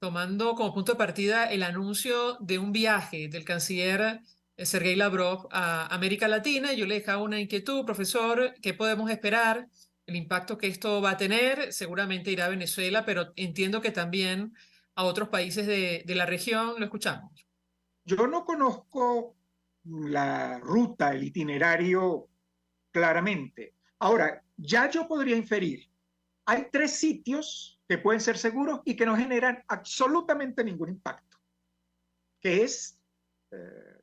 tomando como punto de partida el anuncio de un viaje del canciller Sergei Lavrov a América Latina. Yo le dejaba una inquietud, profesor, ¿qué podemos esperar? El impacto que esto va a tener, seguramente irá a Venezuela, pero entiendo que también a otros países de la región. Lo escuchamos. Yo no conozco la ruta, el itinerario claramente. Ahora, ya yo podría inferir, hay 3 sitios que pueden ser seguros y que no generan absolutamente ningún impacto, que es...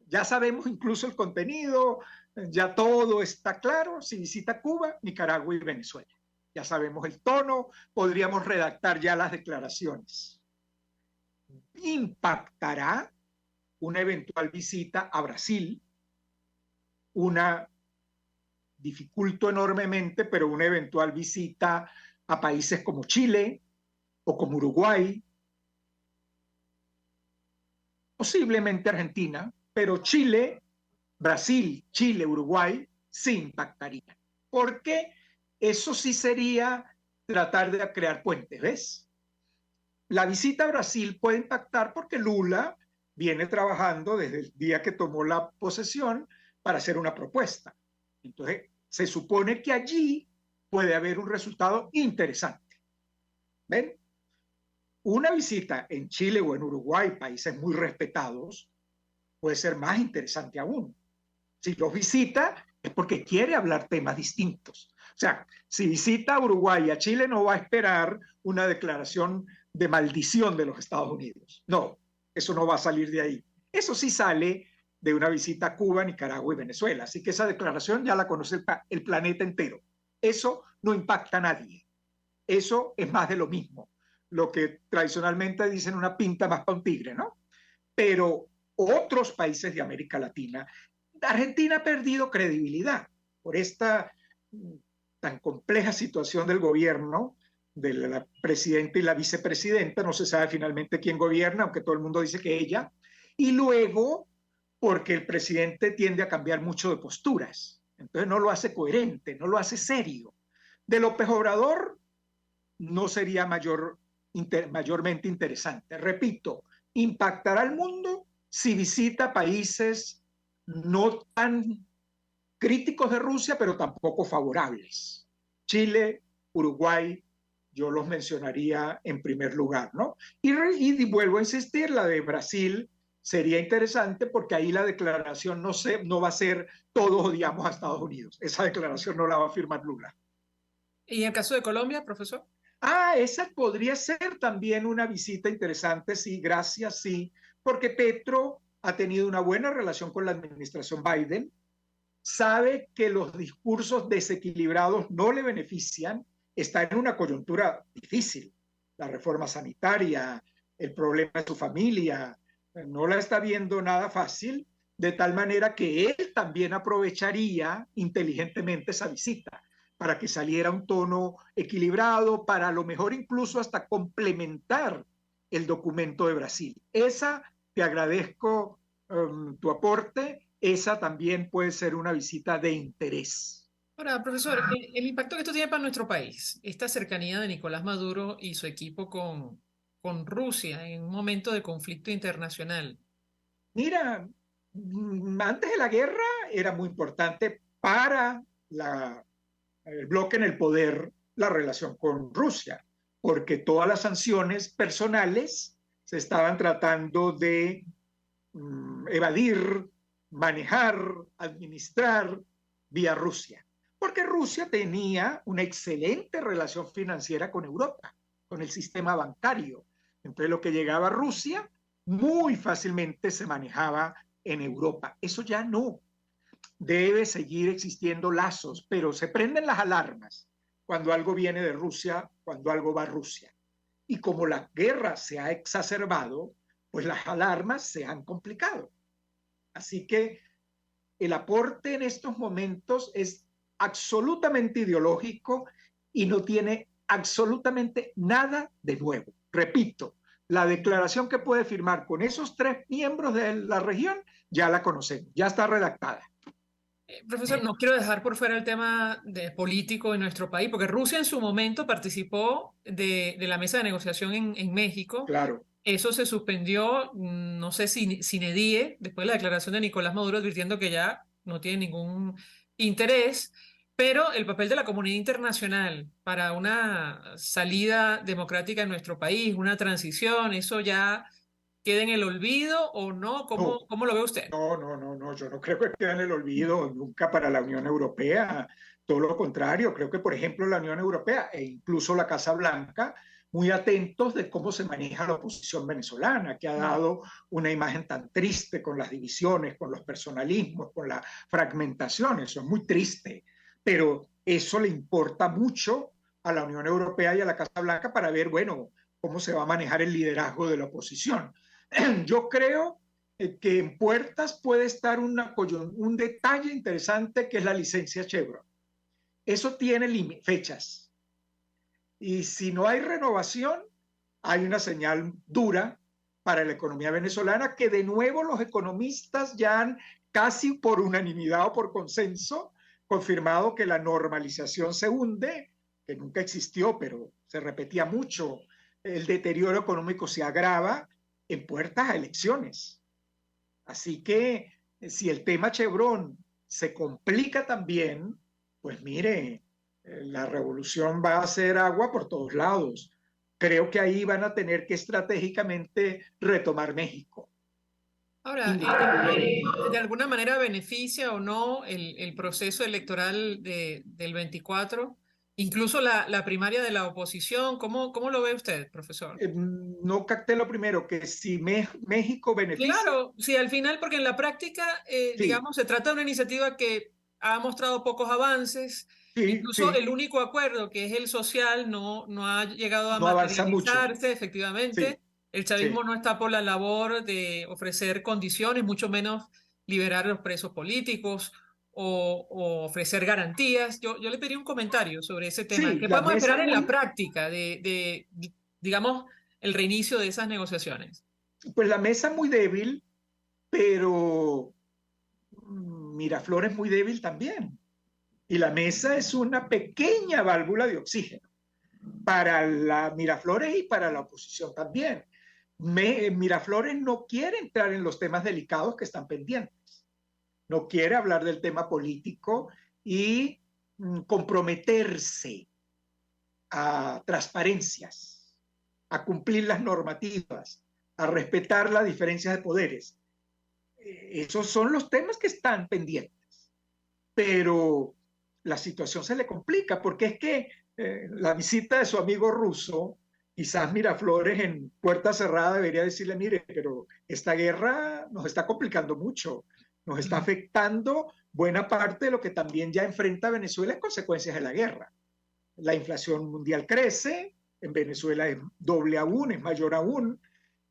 ya sabemos incluso el contenido, ya todo está claro. Si visita Cuba, Nicaragua y Venezuela, ya sabemos el tono, podríamos redactar ya las declaraciones. Impactará una eventual visita a Brasil, dificulto enormemente, pero una eventual visita a países como Chile o como Uruguay, posiblemente Argentina, pero Chile, Brasil, Chile, Uruguay sí impactarían. Porque eso sí sería tratar de crear puentes, ¿ves? La visita a Brasil puede impactar porque Lula viene trabajando desde el día que tomó la posesión para hacer una propuesta. Entonces, se supone que allí puede haber un resultado interesante. ¿Ven? Una visita en Chile o en Uruguay, países muy respetados, puede ser más interesante aún. Si los visita es porque quiere hablar temas distintos. O sea, si visita a Uruguay y a Chile no va a esperar una declaración de maldición de los Estados Unidos. No, eso no va a salir de ahí. Eso sí sale de una visita a Cuba, Nicaragua y Venezuela. Así que esa declaración ya la conoce el planeta entero. Eso no impacta a nadie. Eso es más de lo mismo. Lo que tradicionalmente dicen una pinta más para un tigre, ¿no? Pero otros países de América Latina, Argentina ha perdido credibilidad por esta tan compleja situación del gobierno, de la presidenta y la vicepresidenta. No se sabe finalmente quién gobierna, aunque todo el mundo dice que ella. Y luego, porque el presidente tiende a cambiar mucho de posturas. Entonces no lo hace coherente, no lo hace serio. De López Obrador no sería mayormente interesante. Repito, impactará al mundo si visita países no tan críticos de Rusia, pero tampoco favorables. Chile, Uruguay, yo los mencionaría en primer lugar, ¿no? Y vuelvo a insistir, la de Brasil sería interesante porque ahí la declaración no va a ser todos odiamos a Estados Unidos. Esa declaración no la va a firmar Lula. ¿Y en el caso de Colombia, profesor? Esa podría ser también una visita interesante, sí, gracias, sí, porque Petro ha tenido una buena relación con la administración Biden, sabe que los discursos desequilibrados no le benefician, está en una coyuntura difícil, la reforma sanitaria, el problema de su familia, no la está viendo nada fácil, de tal manera que él también aprovecharía inteligentemente esa visita para que saliera un tono equilibrado, para a lo mejor incluso hasta complementar el documento de Brasil. Esa, te agradezco tu aporte, esa también puede ser una visita de interés. Ahora, profesor, el impacto que esto tiene para nuestro país, esta cercanía de Nicolás Maduro y su equipo con Rusia en un momento de conflicto internacional. Mira, antes de la guerra era muy importante para el bloque en el poder la relación con Rusia, porque todas las sanciones personales se estaban tratando de evadir, manejar, administrar vía Rusia, porque Rusia tenía una excelente relación financiera con Europa, con el sistema bancario. Entonces lo que llegaba a Rusia muy fácilmente se manejaba en Europa. Eso ya no. Debe seguir existiendo lazos, pero se prenden las alarmas cuando algo viene de Rusia, cuando algo va a Rusia. Y como la guerra se ha exacerbado, pues las alarmas se han complicado. Así que el aporte en estos momentos es absolutamente ideológico y no tiene absolutamente nada de nuevo. Repito, la declaración que puede firmar con esos 3 miembros de la región ya la conocemos, ya está redactada. Profesor, no quiero dejar por fuera el tema político de nuestro país, porque Rusia en su momento participó de la mesa de negociación en México. Claro. Eso se suspendió, no sé si sine die, después de la declaración de Nicolás Maduro advirtiendo que ya no tiene ningún interés, pero el papel de la comunidad internacional para una salida democrática en nuestro país, una transición, ¿eso ya queda en el olvido o no? ¿Cómo lo ve usted? No, yo no creo que quede en el olvido nunca para la Unión Europea, todo lo contrario, creo que por ejemplo la Unión Europea e incluso la Casa Blanca muy atentos de cómo se maneja la oposición venezolana, que ha dado una imagen tan triste con las divisiones, con los personalismos, con la fragmentación. Eso es muy triste, pero eso le importa mucho a la Unión Europea y a la Casa Blanca para ver, bueno, cómo se va a manejar el liderazgo de la oposición. Yo creo que en puertas puede estar un detalle interesante que es la licencia Chevron. Eso tiene fechas. Y si no hay renovación, hay una señal dura para la economía venezolana que de nuevo los economistas ya han casi por unanimidad o por consenso confirmado que la normalización se hunde, que nunca existió, pero se repetía mucho. El deterioro económico se agrava en puertas a elecciones. Así que si el tema Chevron se complica también, pues mire, la revolución va a hacer agua por todos lados. Creo que ahí van a tener que estratégicamente retomar México. Ahora, ¿de alguna manera beneficia o no el proceso electoral del 24? Incluso la primaria de la oposición, ¿cómo lo ve usted, profesor? No capté lo primero, que si México beneficia. Claro, sí, al final, porque en la práctica, digamos, se trata de una iniciativa que ha mostrado pocos avances. Incluso el único acuerdo, que es el social, no ha llegado a materializarse, efectivamente. El chavismo no está por la labor de ofrecer condiciones, mucho menos liberar a los presos políticos o ofrecer garantías. Yo le pedí un comentario sobre ese tema. ¿Qué podemos esperar en la práctica de, digamos, el reinicio de esas negociaciones? Pues la mesa muy débil, pero Miraflores muy débil también. Y la mesa es una pequeña válvula de oxígeno para la Miraflores y para la oposición también. Miraflores no quiere entrar en los temas delicados que están pendientes. No quiere hablar del tema político y comprometerse a transparencias, a cumplir las normativas, a respetar las diferencias de poderes. Esos son los temas que están pendientes. Pero la situación se le complica porque es que la visita de su amigo ruso, quizás Miraflores en puerta cerrada debería decirle, mire, pero esta guerra nos está complicando mucho, nos está afectando buena parte de lo que también ya enfrenta Venezuela en consecuencias de la guerra. La inflación mundial crece, en Venezuela es doble aún, es mayor aún,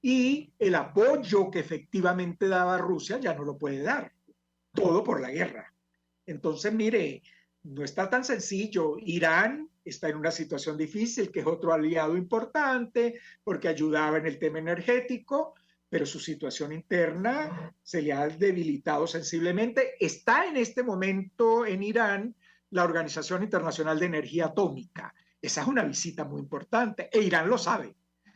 y el apoyo que efectivamente daba Rusia ya no lo puede dar, todo por la guerra. Entonces, mire, no está tan sencillo. Irán está en una situación difícil, que es otro aliado importante, porque ayudaba en el tema energético, pero su situación interna se le ha debilitado sensiblemente. Está en este momento en Irán la Organización Internacional de Energía Atómica. Esa es una visita muy importante, e Irán lo sabe.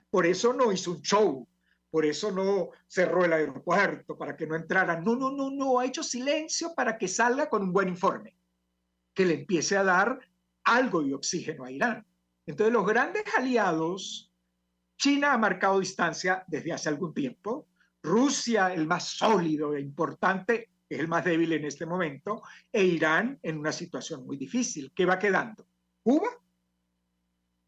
Por eso no hizo un show, por eso no cerró el aeropuerto, para que no entraran. No, ha hecho silencio para que salga con un buen informe, que le empiece a dar algo de oxígeno a Irán. Entonces, los grandes aliados, China ha marcado distancia desde hace algún tiempo, Rusia, el más sólido e importante, es el más débil en este momento, e Irán en una situación muy difícil. ¿Qué va quedando? ¿Cuba?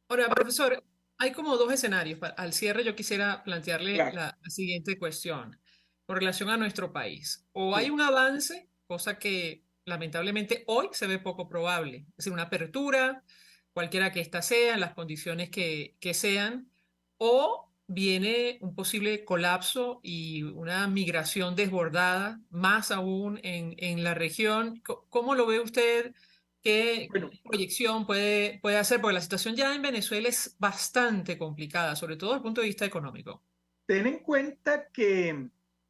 Ahora, profesor, hay como dos escenarios. Al cierre yo quisiera plantearle Claro. la siguiente cuestión con relación a nuestro país. O Sí. hay un avance, cosa que lamentablemente hoy se ve poco probable, es decir, una apertura, cualquiera que ésta sea, en las condiciones que sean, o viene un posible colapso y una migración desbordada, más aún en la región. ¿Cómo lo ve usted? ¿Qué Bueno, proyección puede hacer? Porque la situación ya en Venezuela es bastante complicada, sobre todo desde el punto de vista económico. ten en cuenta que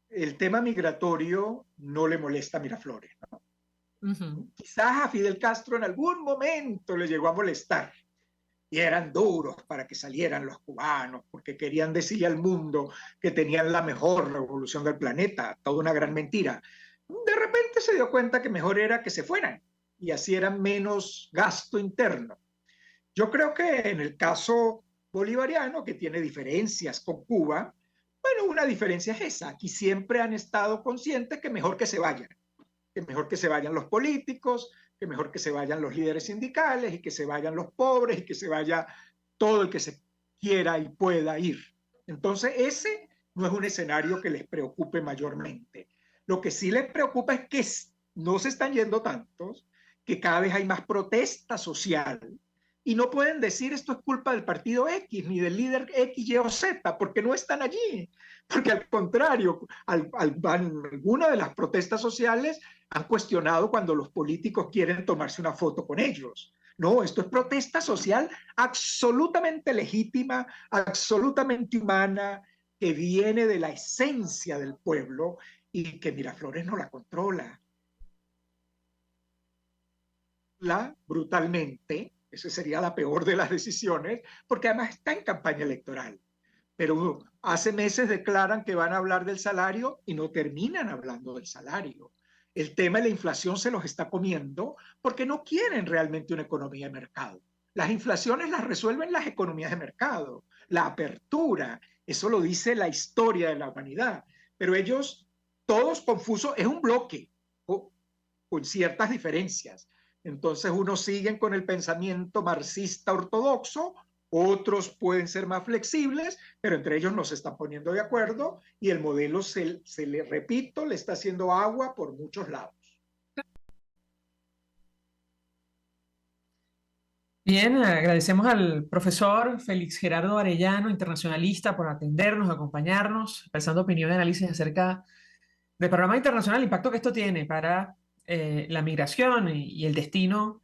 el tema migratorio no le molesta a Miraflores, ¿no? Ujú. Quizás a Fidel Castro en algún momento le llegó a molestar y eran duros para que salieran los cubanos porque querían decirle al mundo que tenían la mejor revolución del planeta, toda una gran mentira. De repente se dio cuenta que mejor era que se fueran y así era menos gasto interno. Yo creo que en el caso bolivariano, que tiene diferencias con Cuba, bueno, una diferencia es esa. Aquí siempre han estado conscientes que mejor que se vayan los políticos, que mejor que se vayan los líderes sindicales y que se vayan los pobres y que se vaya todo el que se quiera y pueda ir. Entonces, ese no es un escenario que les preocupe mayormente. Lo que sí les preocupa es que no se están yendo tantos, que cada vez hay más protesta social y no pueden decir esto es culpa del partido X ni del líder X, Y o Z, porque no están allí. Porque al contrario, alguna de las protestas sociales han cuestionado cuando los políticos quieren tomarse una foto con ellos. No, esto es protesta social absolutamente legítima, absolutamente humana, que viene de la esencia del pueblo y que Miraflores no la controla. Brutalmente, esa sería la peor de las decisiones, porque además está en campaña electoral. Pero hace meses declaran que van a hablar del salario y no terminan hablando del salario. El tema de la inflación se los está comiendo porque no quieren realmente una economía de mercado. Las inflaciones las resuelven las economías de mercado, la apertura, eso lo dice la historia de la humanidad. Pero ellos, todos confusos, es un bloque con ciertas diferencias. Entonces unos siguen con el pensamiento marxista ortodoxo, otros pueden ser más flexibles, pero entre ellos no se están poniendo de acuerdo y el modelo repito, le está haciendo agua por muchos lados. Bien, agradecemos al profesor Félix Gerardo Arellano, internacionalista, por atendernos, acompañarnos, expresando opinión y análisis acerca del programa internacional, el impacto que esto tiene para la migración y el destino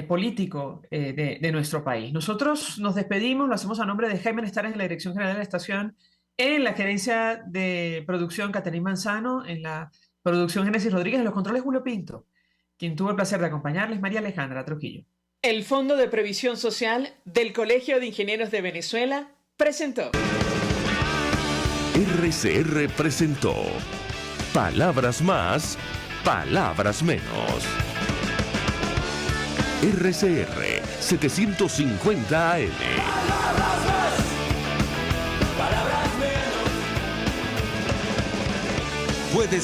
político de nuestro país. Nosotros nos despedimos, lo hacemos a nombre de Jaime Nestares en la Dirección General de la Estación, en la gerencia de producción Caterín Manzano, en la producción Génesis Rodríguez, en los controles Julio Pinto. Quien tuvo el placer de acompañarles, María Alejandra Trujillo. El Fondo de Previsión Social del Colegio de Ingenieros de Venezuela presentó. RCR presentó Palabras Más, Palabras Menos. RCR 750 AM. Puede ser